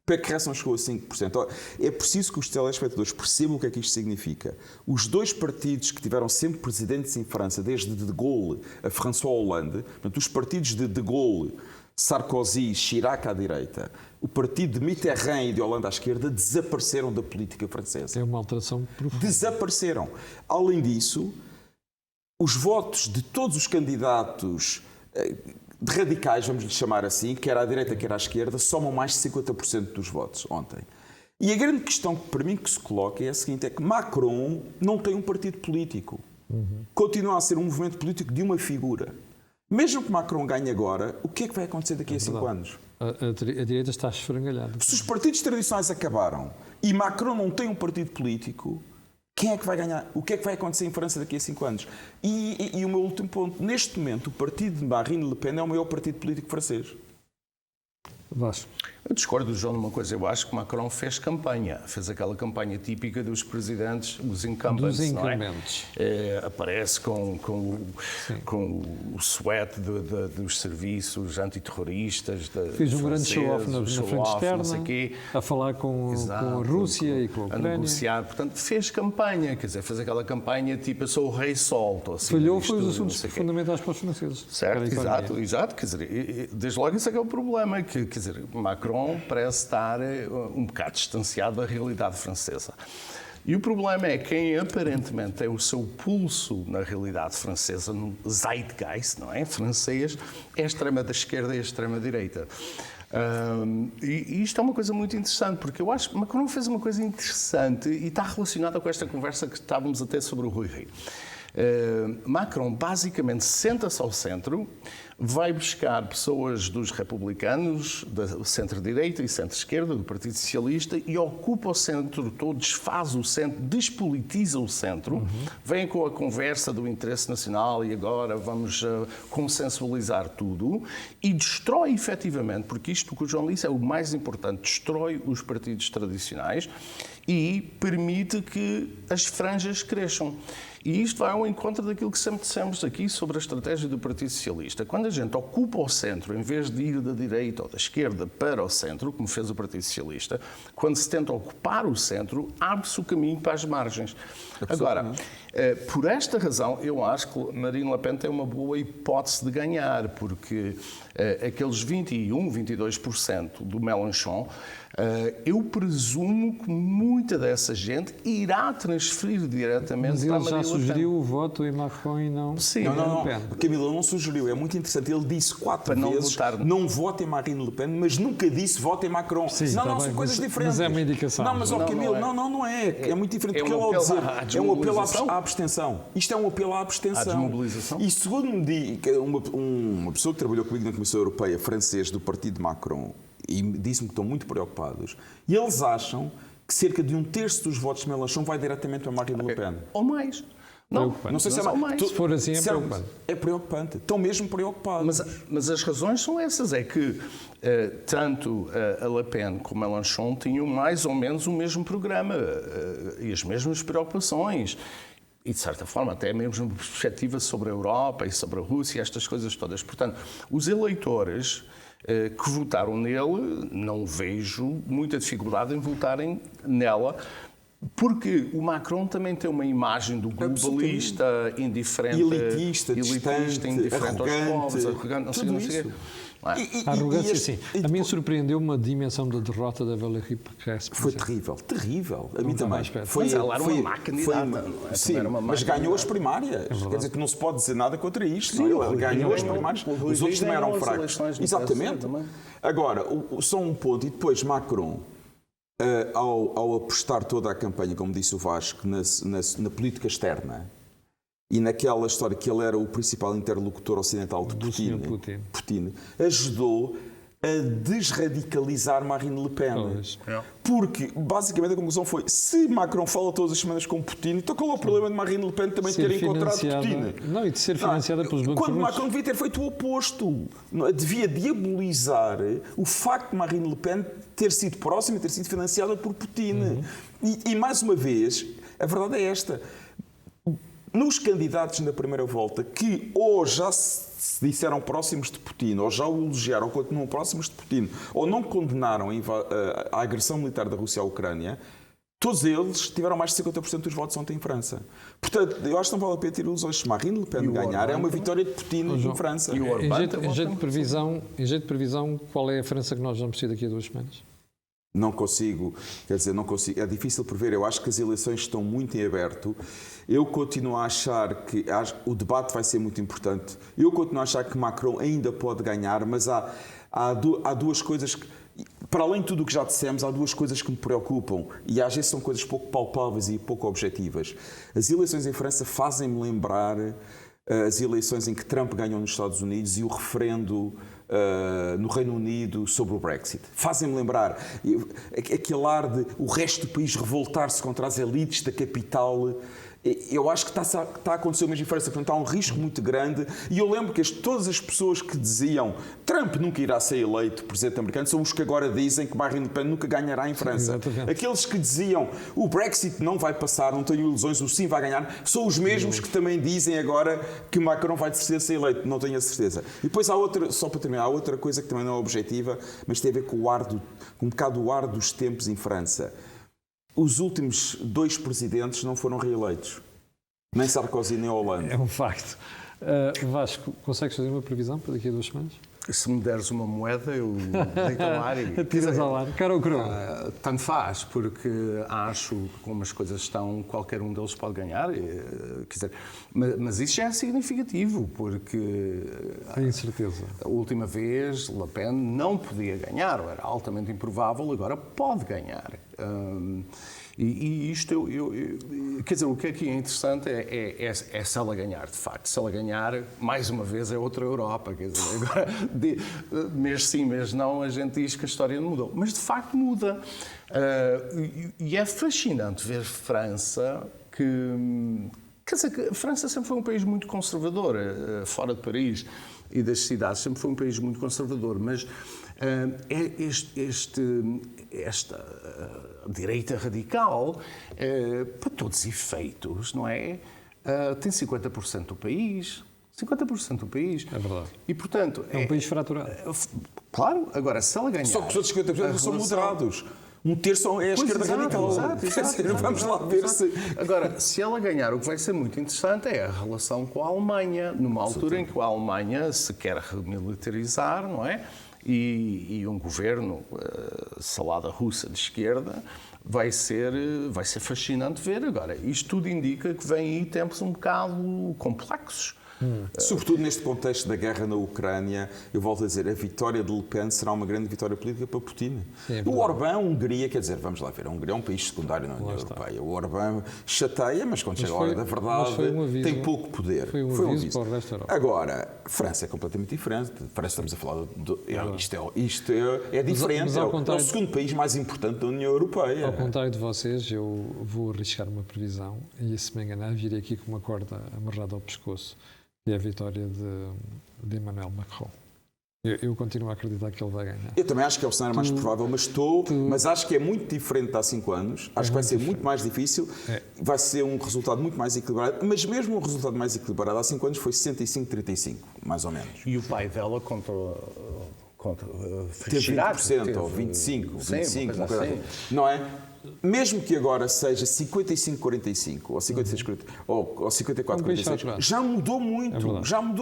[SPEAKER 2] Pécresse não chegou a 5%. É preciso que os telespectadores percebam o que é que isto significa. Os 2 partidos que tiveram sempre presidentes em França, desde De Gaulle a François Hollande, portanto, os partidos de Gaulle, Sarkozy, Chirac à direita, o partido de Mitterrand e de Hollande à esquerda desapareceram da política francesa.
[SPEAKER 1] É uma alteração profunda.
[SPEAKER 2] Desapareceram. Além disso, os votos de todos os candidatos de radicais, vamos lhe chamar assim, quer à direita, quer à esquerda, somam mais de 50% dos votos ontem. E a grande questão que para mim que se coloca é a seguinte, é que Macron não tem um partido político. Continua a ser um movimento político de uma figura. Mesmo que Macron ganhe agora, o que é que vai acontecer daqui a 5 anos?
[SPEAKER 1] A direita está esfrangalhada.
[SPEAKER 2] Se os partidos tradicionais acabaram e Macron não tem um partido político, quem é que vai ganhar? O que é que vai acontecer em França daqui a 5 anos? E o meu último ponto. Neste momento, o partido de Marine Le Pen é o maior partido político francês.
[SPEAKER 1] Vasco.
[SPEAKER 3] Eu discordo do João numa coisa. Eu acho que Macron fez campanha. Fez aquela campanha típica dos presidentes, os incumbents.
[SPEAKER 1] Dos incumbentes.
[SPEAKER 3] Não é? Aparece com o suete dos serviços antiterroristas.
[SPEAKER 1] Fez um grande show-off na frente externa, a falar com a Rússia e com a Ucrânia.
[SPEAKER 3] A negociar. Portanto, fez campanha. Quer dizer, fez aquela campanha tipo, eu sou o rei solto. Assim,
[SPEAKER 1] falhou foi os assuntos fundamentais para os franceses.
[SPEAKER 3] Certo, exato. Quer dizer, desde logo esse é que é o problema. Quer dizer, Macron parece estar um bocado distanciado da realidade francesa. E o problema é que quem aparentemente tem o seu pulso na realidade francesa, no zeitgeist, não é? Francês, é a extrema da esquerda e a extrema direita. E isto é uma coisa muito interessante, porque eu acho que Macron fez uma coisa interessante e está relacionada com esta conversa que estávamos a ter sobre o Rui Rio. Macron basicamente senta-se ao centro, vai buscar pessoas dos republicanos, da centro-direita e centro-esquerda, do Partido Socialista, e ocupa o centro todo, desfaz o centro, despolitiza o centro, vem com a conversa do interesse nacional e agora vamos consensualizar tudo e destrói efetivamente, porque isto que o João disse é o mais importante, destrói os partidos tradicionais e permite que as franjas cresçam. E isto vai ao encontro daquilo que sempre dissemos aqui sobre a estratégia do Partido Socialista. Quando a gente ocupa o centro, em vez de ir da direita ou da esquerda para o centro, como fez o Partido Socialista, quando se tenta ocupar o centro, abre-se o caminho para as margens. Agora, por esta razão, eu acho que Marine Le Pen tem uma boa hipótese de ganhar, porque aqueles 21, 22% do Mélenchon, eu presumo que muita dessa gente irá transferir diretamente para a Marine Le Pen.
[SPEAKER 1] Mas ele já sugeriu o voto em Macron e não...
[SPEAKER 3] Sim,
[SPEAKER 2] não. Camilo, não sugeriu. É muito interessante. Ele disse 4 vezes não vote em Marine Le Pen, mas nunca disse vote em Macron.
[SPEAKER 1] Sim,
[SPEAKER 2] não, são coisas diferentes.
[SPEAKER 1] Mas é uma indicação.
[SPEAKER 2] Não, mas Camilo, não é. É muito diferente. Porque ele ao dizer é um apelo à abstenção. Isto é um apelo à abstenção.
[SPEAKER 3] À desmobilização.
[SPEAKER 2] E segundo me diz uma pessoa que trabalhou comigo na Comissão Europeia, francês, do partido de Macron, e disse-me que estão muito preocupados, e eles acham que cerca de 1/3 dos votos de Mélenchon vai diretamente a Marine Le Pen.
[SPEAKER 3] Ou mais. Não sei se é mais.
[SPEAKER 1] Se for assim, é preocupante.
[SPEAKER 2] É preocupante. Estão mesmo preocupados.
[SPEAKER 3] Mas as razões são essas. É que tanto a Le Pen como a Mélenchon tinham mais ou menos o mesmo programa e as mesmas preocupações. E, de certa forma, até mesmo uma perspectiva sobre a Europa e sobre a Rússia, estas coisas todas. Portanto, os eleitores que votaram nele, não vejo muita dificuldade em votarem nela, porque o Macron também tem uma imagem do globalista, indiferente,
[SPEAKER 2] elitista, distante,
[SPEAKER 3] indiferente
[SPEAKER 2] arrogante,
[SPEAKER 3] aos povos, arrogante, não sei. não é?
[SPEAKER 1] A arrogância, sim. A mim surpreendeu uma dimensão da derrota da Valérie Pécresse.
[SPEAKER 2] Foi terrível, terrível. A mim
[SPEAKER 1] estava à
[SPEAKER 2] também.
[SPEAKER 1] espera.
[SPEAKER 3] Mas ela era uma má candidata, não é?
[SPEAKER 2] Sim,
[SPEAKER 3] Também era uma má
[SPEAKER 2] mas ganhou as
[SPEAKER 3] candidata.
[SPEAKER 2] primárias. Quer dizer que não se pode dizer nada contra isto.
[SPEAKER 3] Sim,
[SPEAKER 2] não é?
[SPEAKER 3] o
[SPEAKER 2] Ele
[SPEAKER 3] Rui
[SPEAKER 2] ganhou as
[SPEAKER 3] ganhou,
[SPEAKER 2] primárias.
[SPEAKER 3] o Rui
[SPEAKER 2] Os outros também
[SPEAKER 3] ganhou
[SPEAKER 2] eram
[SPEAKER 3] as
[SPEAKER 2] fracos.
[SPEAKER 3] eleições no
[SPEAKER 2] Exatamente.
[SPEAKER 3] PSD também.
[SPEAKER 2] Agora, só um ponto. E depois Macron, ao apostar toda a campanha, como disse o Vasco, na política externa, e naquela história que ele era o principal interlocutor ocidental de
[SPEAKER 1] Do Sr.
[SPEAKER 2] Putin, ajudou a desradicalizar Marine Le Pen.
[SPEAKER 1] Pois.
[SPEAKER 2] Porque, basicamente, a conclusão foi: se Macron fala todas as semanas com Putin, então qual é o problema de Marine Le Pen também ter encontrado Putin?
[SPEAKER 1] Não, e de ser financiada pelos bancos
[SPEAKER 2] Quando
[SPEAKER 1] russos.
[SPEAKER 2] Macron devia ter feito o oposto. Devia diabolizar o facto de Marine Le Pen ter sido próxima e ter sido financiada por Putin. E, mais uma vez, a verdade é esta. Nos candidatos na primeira volta que ou já se disseram próximos de Putin, ou já o elogiaram, ou continuam próximos de Putin, ou não condenaram a agressão militar da Rússia à Ucrânia, todos eles tiveram mais de 50% dos votos ontem em França. Portanto, eu acho que não vale a pena ter ilusões. Se Marine Le Pen ganhar, é uma vitória de Putin em França.
[SPEAKER 3] E o
[SPEAKER 1] Em
[SPEAKER 3] Orbán
[SPEAKER 1] jeito,
[SPEAKER 3] tem
[SPEAKER 1] em jeito de previsão, qual é a França que nós vamos ter daqui a 2 semanas?
[SPEAKER 2] Não consigo, não consigo. É difícil prever. Eu acho que as eleições estão muito em aberto. Eu continuo a achar que o debate vai ser muito importante. Eu continuo a achar que Macron ainda pode ganhar, mas há duas coisas que, para além de tudo o que já dissemos, há duas coisas que me preocupam e às vezes são coisas pouco palpáveis e pouco objetivas. As eleições em França fazem-me lembrar as eleições em que Trump ganhou nos Estados Unidos e o referendo no Reino Unido sobre o Brexit. Fazem-me lembrar aquele ar de o resto do país revoltar-se contra as elites da capital. Eu acho que está a acontecer o mesmo em França, portanto há um risco muito grande. E eu lembro que todas as pessoas que diziam Trump nunca irá ser eleito presidente americano são os que agora dizem que Marine Le Pen nunca ganhará em França.
[SPEAKER 1] Exatamente.
[SPEAKER 2] Aqueles que diziam o Brexit não vai passar, não tenho ilusões, o sim vai ganhar, são os mesmos que também dizem agora que Macron vai de certeza ser eleito. Não tenho a certeza. E depois há outra, só para terminar, há outra coisa que também não é objetiva, mas tem a ver com um bocado o ar dos tempos em França. Os últimos 2 presidentes não foram reeleitos. Nem Sarkozy, nem Hollande.
[SPEAKER 1] É um facto. Vasco, consegues fazer uma previsão para daqui a 2 semanas?
[SPEAKER 3] Se me deres uma moeda, eu deito ao ar e...
[SPEAKER 1] Tiras ao ar. Cara ou coroa?
[SPEAKER 3] Tanto faz, porque acho que como as coisas estão, qualquer um deles pode ganhar. Quer dizer, mas isso já é significativo, porque
[SPEAKER 1] Tenho certeza.
[SPEAKER 3] a última vez Le Pen não podia ganhar, ou era altamente improvável, agora pode ganhar. E isto, quer dizer, o que aqui é interessante é se ela ganhar, de facto. Se ela ganhar, mais uma vez, é outra Europa. Quer dizer, agora, mês sim, mês não, a gente diz que a história não mudou. Mas, de facto, muda. E é fascinante ver França que... Quer dizer, que a França sempre foi um país muito conservador, fora de Paris e das cidades, sempre foi um país muito conservador, mas esta direita radical, para todos os efeitos, não é? Tem 50% do país. 50% do país.
[SPEAKER 1] É verdade.
[SPEAKER 3] E, portanto...
[SPEAKER 1] É um país fraturado.
[SPEAKER 3] Claro, agora, se ela ganhar...
[SPEAKER 2] Só que os outros 50% são moderados. Um terço é a esquerda radical.
[SPEAKER 3] Exato.
[SPEAKER 2] Vamos lá ver se...
[SPEAKER 3] Agora, se ela ganhar, o que vai ser muito interessante é a relação com a Alemanha, numa altura em que a Alemanha se quer remilitarizar, não é? E um governo, salada russa de esquerda, vai ser fascinante ver. Agora, isto tudo indica que vem aí tempos um bocado complexos.
[SPEAKER 2] Sobretudo neste contexto da guerra na Ucrânia, eu volto a dizer, a vitória de Le Pen será uma grande vitória política para Putin.
[SPEAKER 1] Sim,
[SPEAKER 2] o Orbán, a Hungria, quer dizer, vamos lá ver, a Hungria é um país secundário na União Europeia. O Orbán chateia, mas quando chega a hora da verdade, tem pouco poder.
[SPEAKER 1] Foi um aviso para o resto da Europa.
[SPEAKER 2] Agora, a França é completamente diferente. França, estamos a falar isto é diferente. É o segundo país mais importante da União Europeia.
[SPEAKER 1] Ao contrário de vocês, eu vou arriscar uma previsão e, se me enganar, virei aqui com uma corda amarrada ao pescoço. E a vitória de Emmanuel Macron. Eu continuo a acreditar que ele vai ganhar.
[SPEAKER 2] Eu também acho que é o cenário mais provável, mas acho que é muito diferente de há 5 anos. Acho que vai ser muito mais difícil. Vai ser um resultado muito mais equilibrado. Mas mesmo um resultado mais equilibrado há 5 anos foi 65-35, mais ou menos.
[SPEAKER 3] E o pai dela contra
[SPEAKER 2] teve 20% ou 25%, uma coisa assim. Não é? mesmo que agora seja 55-45 ou 56-40 ou 54-46, já mudou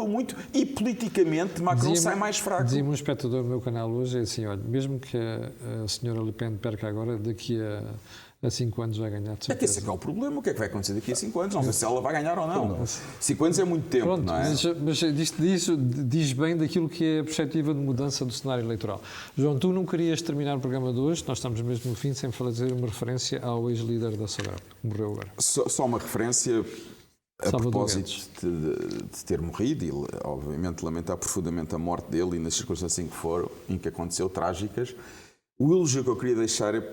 [SPEAKER 2] muito e politicamente Macron sai mais fraco.
[SPEAKER 1] Dizia-me um espectador do meu canal hoje, é assim, olha, mesmo que a senhora Le Pen perca agora, daqui a 5 anos vai ganhar, de certeza.
[SPEAKER 2] É que esse é que é o problema. O que é que vai acontecer daqui a 5 anos? Não sei se ela vai ganhar ou não. 5 anos é muito tempo,
[SPEAKER 1] Pronto,
[SPEAKER 2] não é?
[SPEAKER 1] mas disso diz bem daquilo que é a perspectiva de mudança do cenário eleitoral. João, tu não querias terminar o programa de hoje, nós estamos mesmo no fim, sem fazer uma referência ao ex-líder da Sograp, que morreu agora.
[SPEAKER 2] Só uma referência a
[SPEAKER 1] Salvador
[SPEAKER 2] propósito de ter morrido e, obviamente, lamentar profundamente a morte dele e nas circunstâncias em que aconteceu, trágicas. O elogio que eu queria deixar é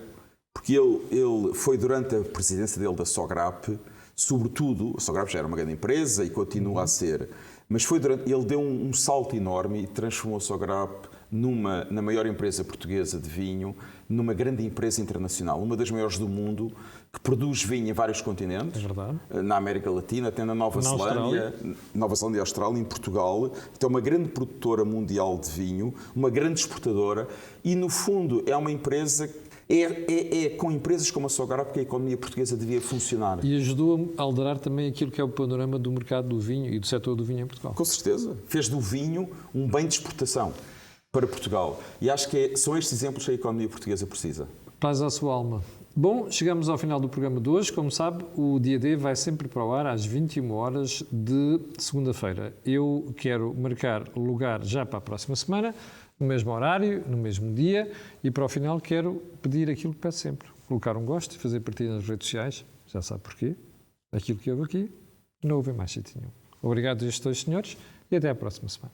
[SPEAKER 2] porque ele foi durante a presidência dele da Sograp, sobretudo, a Sograp já era uma grande empresa e continua a ser, mas ele deu um salto enorme e transformou a Sograp na maior empresa portuguesa de vinho, numa grande empresa internacional, uma das maiores do mundo, que produz vinho em vários continentes,
[SPEAKER 1] É verdade.
[SPEAKER 2] na América Latina, até na Nova Zelândia e Austrália, em Portugal. Então, uma grande produtora mundial de vinho, uma grande exportadora e, no fundo, é uma empresa... É com empresas como a Sograp que a economia portuguesa devia funcionar.
[SPEAKER 1] E ajudou a alterar também aquilo que é o panorama do mercado do vinho e do setor do vinho em Portugal.
[SPEAKER 2] Com certeza. Fez do vinho um bem de exportação para Portugal. E acho que são estes exemplos que a economia portuguesa precisa.
[SPEAKER 1] Paz à sua alma. Bom, chegamos ao final do programa de hoje. Como sabe, o Dia D vai sempre para o ar às 21 horas de segunda-feira. Eu quero marcar lugar já para a próxima semana, no mesmo horário, no mesmo dia, e para o final quero pedir aquilo que peço sempre. Colocar um gosto e fazer partilha nas redes sociais. Já sabe porquê. Aquilo que houve aqui, não houve mais sítio nenhum. Obrigado a estes dois senhores e até à próxima semana.